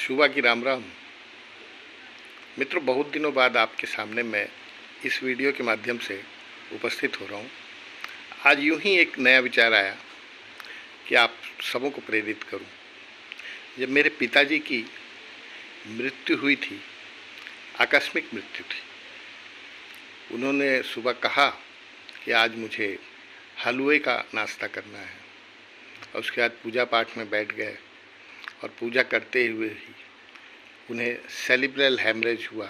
सुबह की राम राम। मित्रों, बहुत दिनों बाद आपके सामने मैं इस वीडियो के माध्यम से उपस्थित हो रहा हूँ। आज यूं ही एक नया विचार आया कि आप सबों को प्रेरित करूं। जब मेरे पिताजी की मृत्यु हुई थी, आकस्मिक मृत्यु थी, उन्होंने सुबह कहा कि आज मुझे हलवे का नाश्ता करना है, और उसके बाद पूजा पाठ में बैठ गए और पूजा करते हुए ही उन्हें सेरिब्रल हैमरेज हुआ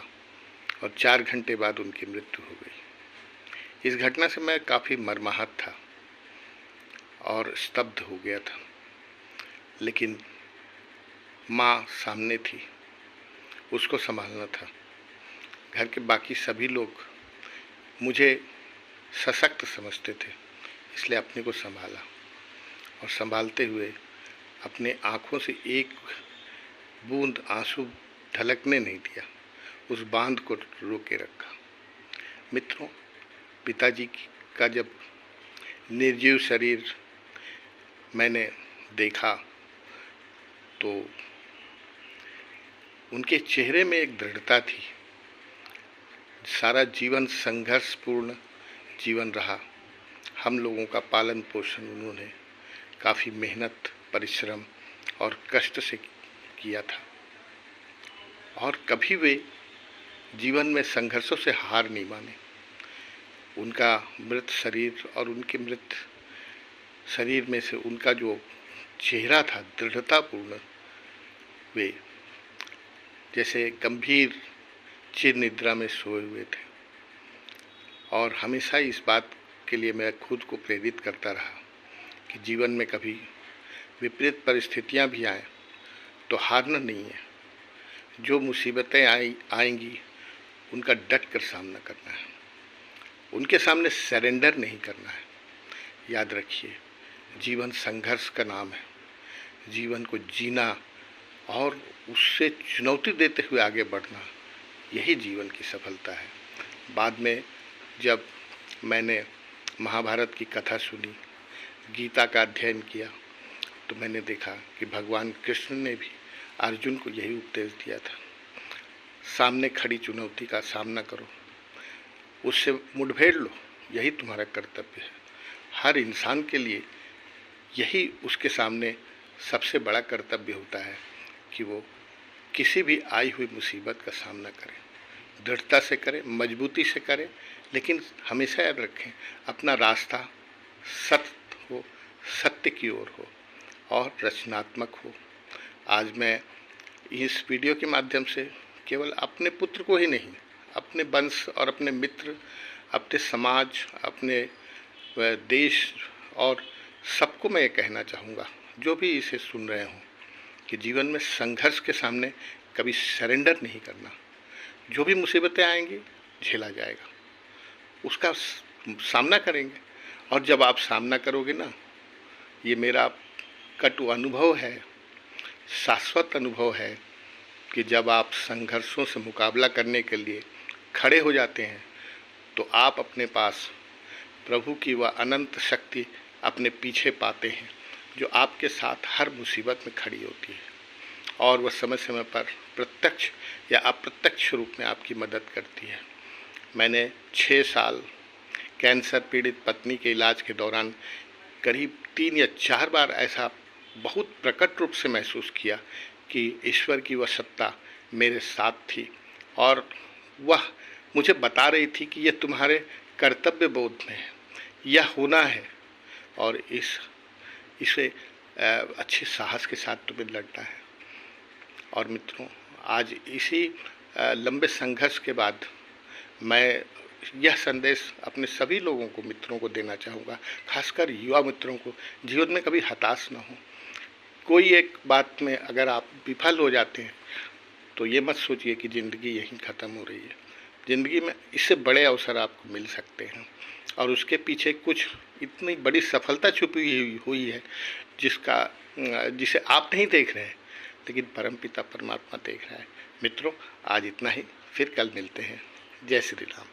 और 4 घंटे बाद उनकी मृत्यु हो गई। इस घटना से मैं काफ़ी मर्माहत था और स्तब्ध हो गया था, लेकिन माँ सामने थी, उसको संभालना था। घर के बाकी सभी लोग मुझे सशक्त समझते थे, इसलिए अपने को संभाला और संभालते हुए अपने आँखों से एक बूंद आंसू ढलकने नहीं दिया, उस बांध को रोके रखा। मित्रों, पिताजी का जब निर्जीव शरीर मैंने देखा तो उनके चेहरे में एक दृढ़ता थी। सारा जीवन संघर्षपूर्ण जीवन रहा। हम लोगों का पालन पोषण उन्होंने काफ़ी मेहनत, परिश्रम और कष्ट से किया था, और कभी वे जीवन में संघर्षों से हार नहीं माने। उनका मृत शरीर और उनके मृत शरीर में से उनका जो चेहरा था दृढ़तापूर्ण, वे जैसे गंभीर चिर निद्रा में सोए हुए थे। और हमेशा इस बात के लिए मैं खुद को प्रेरित करता रहा कि जीवन में कभी विपरीत परिस्थितियां भी आएँ तो हारना नहीं है। जो मुसीबतें आएंगी उनका डट कर सामना करना है, उनके सामने सरेंडर नहीं करना है। याद रखिए, जीवन संघर्ष का नाम है। जीवन को जीना और उससे चुनौती देते हुए आगे बढ़ना, यही जीवन की सफलता है। बाद में जब मैंने महाभारत की कथा सुनी, गीता का अध्ययन किया, तो मैंने देखा कि भगवान कृष्ण ने भी अर्जुन को यही उपदेश दिया था। सामने खड़ी चुनौती का सामना करो, उससे मुठभेड़ लो, यही तुम्हारा कर्तव्य है। हर इंसान के लिए यही उसके सामने सबसे बड़ा कर्तव्य होता है कि वो किसी भी आई हुई मुसीबत का सामना करे, दृढ़ता से करे, मजबूती से करे, लेकिन हमेशा याद रखें अपना रास्ता सत्य हो, सत्य की ओर हो और रचनात्मक हो। आज मैं इस वीडियो के माध्यम से केवल अपने पुत्र को ही नहीं, अपने वंश और अपने मित्र, अपने समाज, अपने देश और सबको मैं ये कहना चाहूँगा, जो भी इसे सुन रहे हों, कि जीवन में संघर्ष के सामने कभी सरेंडर नहीं करना। जो भी मुसीबतें आएंगी झेला जाएगा, उसका सामना करेंगे। और जब आप सामना करोगे ना, ये मेरा कटु अनुभव है, शाश्वत अनुभव है, कि जब आप संघर्षों से मुकाबला करने के लिए खड़े हो जाते हैं तो आप अपने पास प्रभु की वह अनंत शक्ति अपने पीछे पाते हैं, जो आपके साथ हर मुसीबत में खड़ी होती है, और वह समय समय पर प्रत्यक्ष या अप्रत्यक्ष रूप में आपकी मदद करती है। मैंने 6 साल कैंसर पीड़ित पत्नी के इलाज के दौरान करीब 3 या 4 बार ऐसा बहुत प्रकट रूप से महसूस किया कि ईश्वर की वह सत्ता मेरे साथ थी, और वह मुझे बता रही थी कि यह तुम्हारे कर्तव्य बोध में है, यह होना है, और इसे अच्छे साहस के साथ तुम्हें लड़ना है। और मित्रों, आज इसी लंबे संघर्ष के बाद मैं यह संदेश अपने सभी लोगों को, मित्रों को देना चाहूँगा, खासकर युवा मित्रों को, जीवन में कभी हताश न हो। कोई एक बात में अगर आप विफल हो जाते हैं तो ये मत सोचिए कि ज़िंदगी यहीं ख़त्म हो रही है। ज़िंदगी में इससे बड़े अवसर आपको मिल सकते हैं, और उसके पीछे कुछ इतनी बड़ी सफलता छुपी हुई है जिसे आप नहीं देख रहे हैं, लेकिन परमपिता परमात्मा देख रहा है। मित्रों, आज इतना ही, फिर कल मिलते हैं। जय श्री राम।